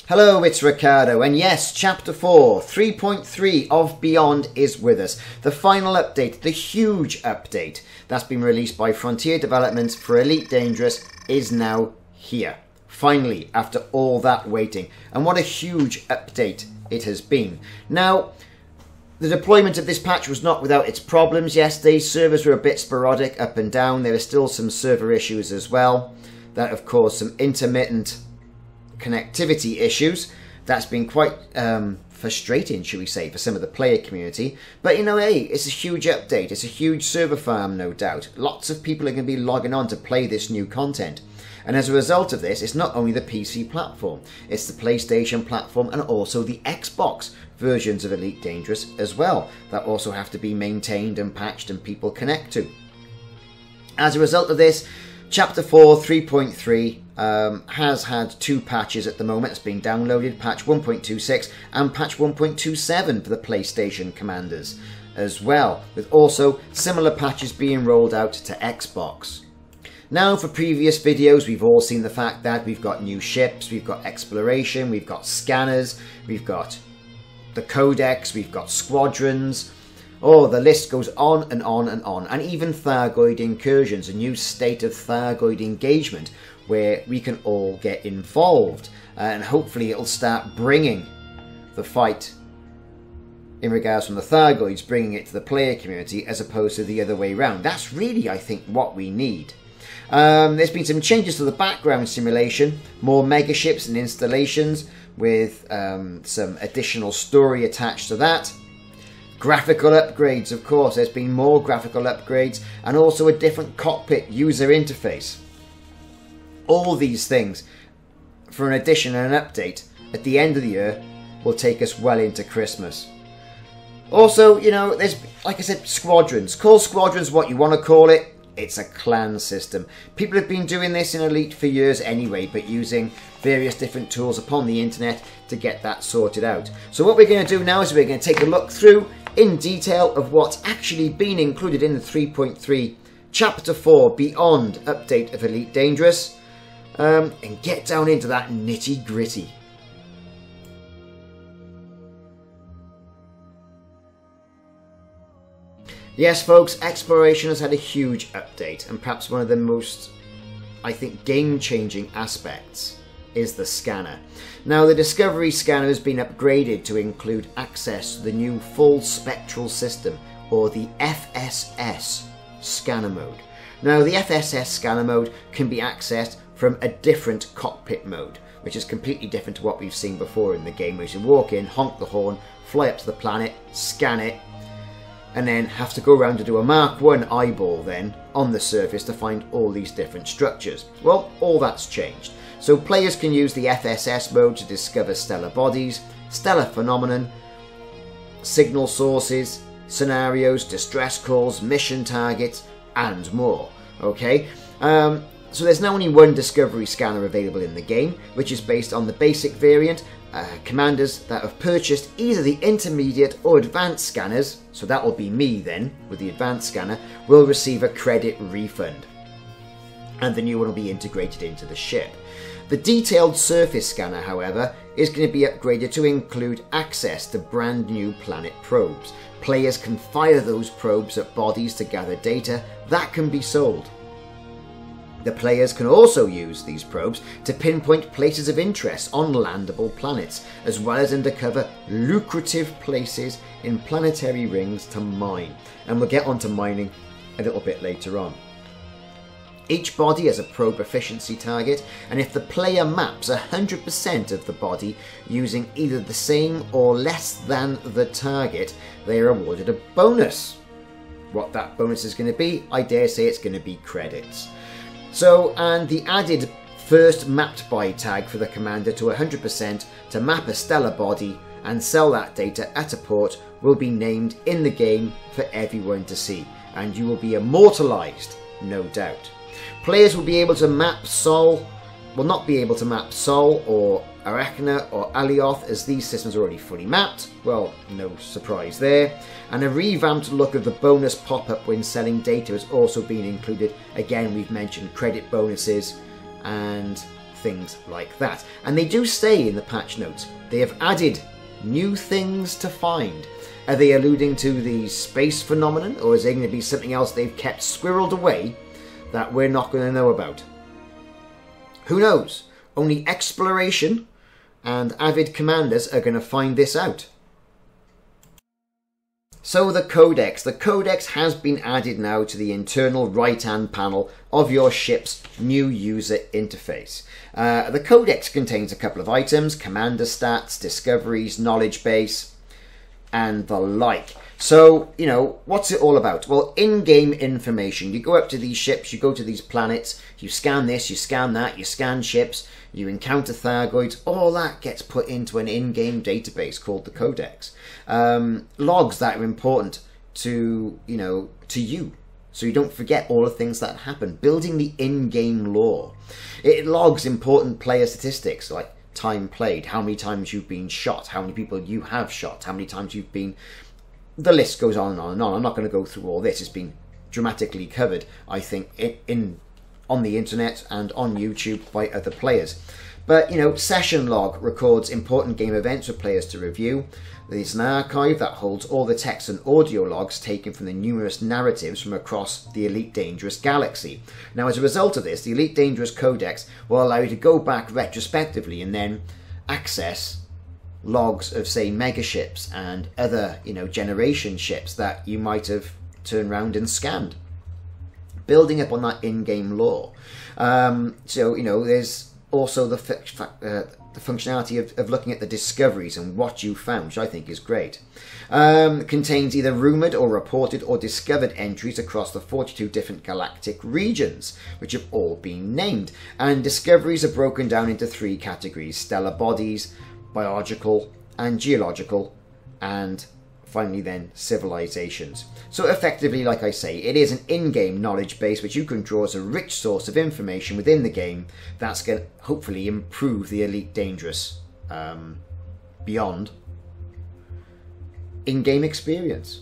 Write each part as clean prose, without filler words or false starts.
Hello, it's Ricardo, and yes, Chapter 4, 3.3 of Beyond is with us. The final update, the huge update that's been released by Frontier Developments for Elite Dangerous is now here. Finally, after all that waiting. And what a huge update it has been. Now, the deployment of this patch was not without its problems yesterday. Servers were a bit sporadic, up and down. There were still some server issues as well. That, of course, some intermittent connectivity issues. That's been quite frustrating, should we say, for some of the player community. But, you know, hey, it's a huge update. It's a huge server farm, no doubt. Lots of people are going to be logging on to play this new content. And as a result of this, it's not only the PC platform, it's the PlayStation platform and also the Xbox versions of Elite Dangerous as well, that also have to be maintained and patched and people connect to. As a result of this, Chapter 4 3.3 has had two patches at the moment. It's been downloaded, patch 1.26 and patch 1.27 for the PlayStation commanders as well, with also similar patches being rolled out to Xbox. Now, for previous videos, we've all seen the fact that we've got new ships, we've got exploration, we've got scanners, we've got the Codex, we've got squadrons. Oh, the list goes on and on and on. And even Thargoid incursions, a new state of Thargoid engagement where we can all get involved. And hopefully it'll start bringing the fight in regards from the Thargoids, bringing it to the player community as opposed to the other way around. That's really, I think, what we need. There's been some changes to the background simulation, more megaships and installations with some additional story attached to that. Graphical upgrades, of course, there's been more graphical upgrades and also a different cockpit user interface. All these things for an addition and an update at the end of the year will take us well into Christmas. Also, you know, there's, like I said, squadrons. Call squadrons what you want to call it. It's a clan system. People have been doing this in Elite for years anyway, but using various different tools upon the internet to get that sorted out. So what we're going to do now is we're going to take a look through in detail of what's actually been included in the 3.3 Chapter 4 Beyond update of Elite Dangerous, and get down into that nitty gritty. Yes, folks, exploration has had a huge update, and perhaps one of the most, I think, game-changing aspects is the scanner. Now, the Discovery scanner has been upgraded to include access to the new Full Spectral System, or the FSS scanner mode. Now, the FSS scanner mode can be accessed from a different cockpit mode, which is completely different to what we've seen before in the game, where you walk in, honk the horn, fly up to the planet, scan it, and then have to go around to do a Mark 1 eyeball then on the surface to find all these different structures. Well, all that's changed. So players can use the FSS mode to discover stellar bodies, stellar phenomenon, signal sources, scenarios, distress calls, mission targets, and more. Okay? So there's now only one Discovery scanner available in the game, which is based on the basic variant. Commanders that have purchased either the intermediate or advanced scanners, so that will be me then with the advanced scanner, will receive a credit refund, and the new one will be integrated into the ship. The detailed surface scanner, however, is going to be upgraded to include access to brand new planet probes. Players can fire those probes at bodies to gather data that can be sold. The players can also use these probes to pinpoint places of interest on landable planets, as well as uncover lucrative places in planetary rings to mine. And we'll get onto mining a little bit later on. Each body has a probe efficiency target, and if the player maps 100% of the body using either the same or less than the target, they are awarded a bonus. What that bonus is going to be, I dare say it's going to be credits. So, and the added first mapped by tag for the commander to 100% to map a stellar body and sell that data at a port will be named in the game for everyone to see, and you will be immortalized, no doubt. Players will be able to map Sol, will not be able to map Sol or Arachna or Alioth, as these systems are already fully mapped. Well, no surprise there. And a revamped look of the bonus pop-up when selling data has also been included. Again, we've mentioned credit bonuses and things like that. And they do say in the patch notes, they have added new things to find. Are they alluding to the space phenomenon, or is there going to be something else they've kept squirreled away that we're not going to know about? Who knows? Only exploration and avid commanders are going to find this out. So the Codex. The Codex has been added now to the internal right-hand panel of your ship's new user interface. The Codex contains a couple of items: commander stats, discoveries, knowledge base, and the like. So, you know, what's it all about? Well, in-game information. You go up to these ships, you go to these planets, you scan this, you scan that, you scan ships, you encounter thargoids. All that gets put into an in-game database called the Codex. Logs that are important to, you know, to you, so you don't forget all the things that happen. Building the in-game lore. It logs important player statistics like time played, how many times you've been shot, how many people you have shot, how many times you've been... The list goes on and on and on. I'm not going to go through all this. It's been dramatically covered, I think, on the internet and on YouTube by other players. But, you know, session log records important game events for players to review. There's an archive that holds all the text and audio logs taken from the numerous narratives from across the Elite Dangerous galaxy. Now, as a result of this, the Elite Dangerous Codex will allow you to go back retrospectively and then access logs of, say, Megaships and other, you know, generation ships that you might have turned around and scanned, building up on that in-game lore. So, you know, there's also the functionality of looking at the discoveries and what you found, which I think is great. Contains either rumoured or reported or discovered entries across the 42 different galactic regions, which have all been named. And discoveries are broken down into 3 categories: stellar bodies, biological and geological, and finally then civilizations. So effectively, like I say, it is an in-game knowledge base which you can draw as a rich source of information within the game that's going to hopefully improve the Elite Dangerous Beyond in-game experience.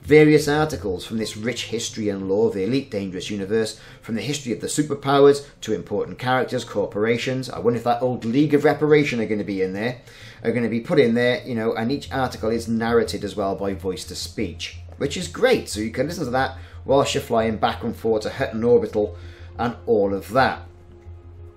Various articles from this rich history and lore of the Elite Dangerous universe, from the history of the superpowers to important characters, corporations. I wonder if that old League of Reparation are going to be in there, are going to be put in there, you know, and each article is narrated as well by voice to speech, which is great. So you can listen to that whilst you're flying back and forth to Hutton Orbital and all of that.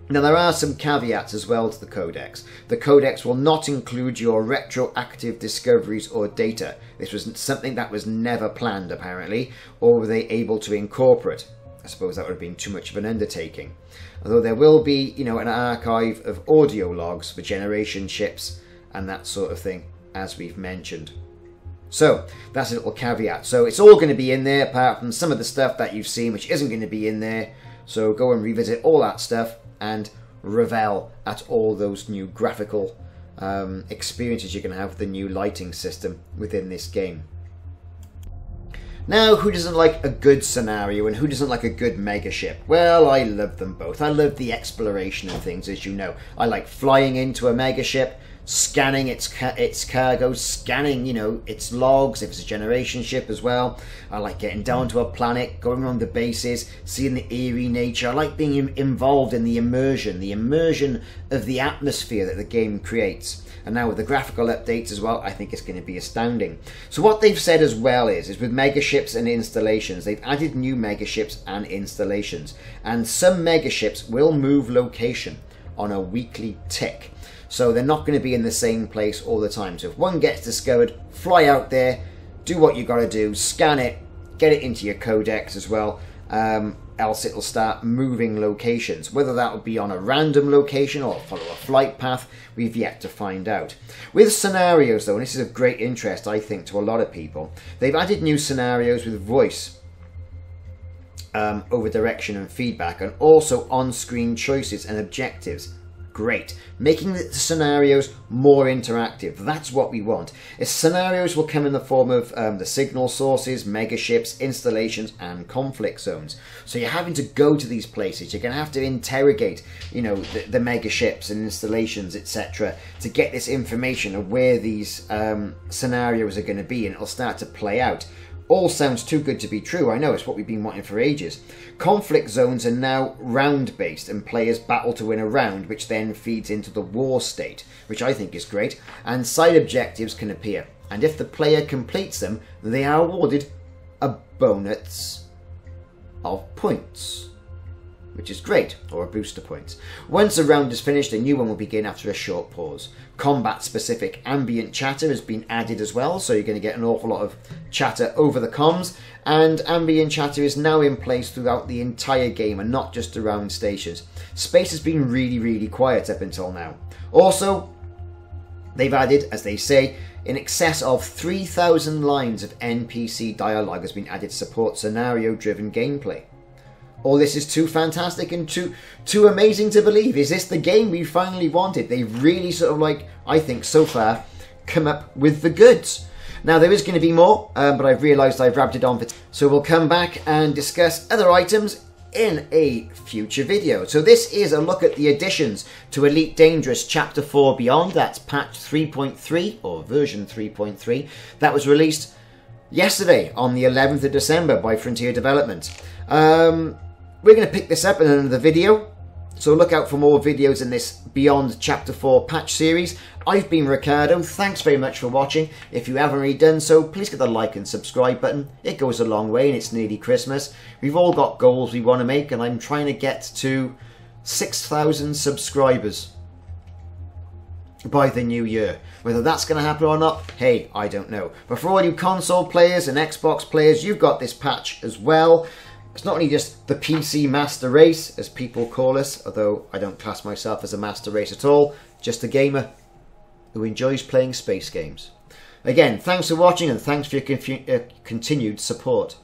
Now, there are some caveats as well to the Codex. The Codex will not include your retroactive discoveries or data. This was something that was never planned, apparently, or were they able to incorporate? I suppose that would have been too much of an undertaking. Although there will be, you know, an archive of audio logs for generation ships and that sort of thing, as we've mentioned. So, that's a little caveat. So, it's all going to be in there, apart from some of the stuff that you've seen, which isn't going to be in there. So, go and revisit all that stuff and revel at all those new graphical experiences you can have with the new lighting system within this game. Now, who doesn't like a good scenario and who doesn't like a good megaship? Well, I love them both. I love the exploration and things, as you know. I like flying into a megaship, scanning its cargo, scanning, you know, its logs, if it's a generation ship as well. I like getting down to a planet, going around the bases, seeing the eerie nature. I like being involved in the immersion of the atmosphere that the game creates. And now with the graphical updates as well, I think it's going to be astounding. So what they've said as well is with megaships and installations, they've added new megaships and installations. And some megaships will move location on a weekly tick. So they're not going to be in the same place all the time. So if one gets discovered, fly out there, do what you got to do, scan it, get it into your Codex as well, else it'll start moving locations. Whether that will be on a random location or follow a flight path, we've yet to find out. With scenarios though, and this is of great interest I think to a lot of people, they've added new scenarios with voice over direction and feedback, and also on-screen choices and objectives. Great. Making the scenarios more interactive. That's what we want. Scenarios will come in the form of the signal sources, megaships, installations, and conflict zones. So you're having to go to these places. You're going to have to interrogate, you know, the megaships and installations, etc., to get this information of where these scenarios are going to be, and it'll start to play out. All sounds too good to be true. I know, it's what we've been wanting for ages. Conflict zones are now round-based, and players battle to win a round, which then feeds into the war state, which I think is great. And side objectives can appear, and if the player completes them, they are awarded a bonus of points, which is great, or a booster points. Once a round is finished, a new one will begin after a short pause. Combat-specific ambient chatter has been added as well, so you're going to get an awful lot of chatter over the comms, and ambient chatter is now in place throughout the entire game and not just around stations. Space has been really quiet up until now. Also, they've added, as they say, in excess of 3,000 lines of NPC dialogue has been added to support scenario-driven gameplay. All this is too fantastic and too amazing to believe. Is this the game we finally wanted? They've really sort of, like, I think so far, come up with the goods. Now, there is going to be more, but I've realised I've wrapped it on. So we'll come back and discuss other items in a future video. So this is a look at the additions to Elite Dangerous Chapter 4 Beyond. That's patch 3.3 or version 3.3. That was released yesterday on the 11th of December by Frontier Development. We're going to pick this up in another video, so look out for more videos in this Beyond Chapter 4 patch series. I've been Ricardo, thanks very much for watching. If you haven't already done so, please hit the like and subscribe button. It goes a long way and it's nearly Christmas. We've all got goals we want to make, and I'm trying to get to 6,000 subscribers by the new year. Whether that's going to happen or not, hey, I don't know. But for all you console players and Xbox players, you've got this patch as well. It's not only just the PC master race, as people call us, although I don't class myself as a master race at all, just a gamer who enjoys playing space games. Again, thanks for watching and thanks for your continued support.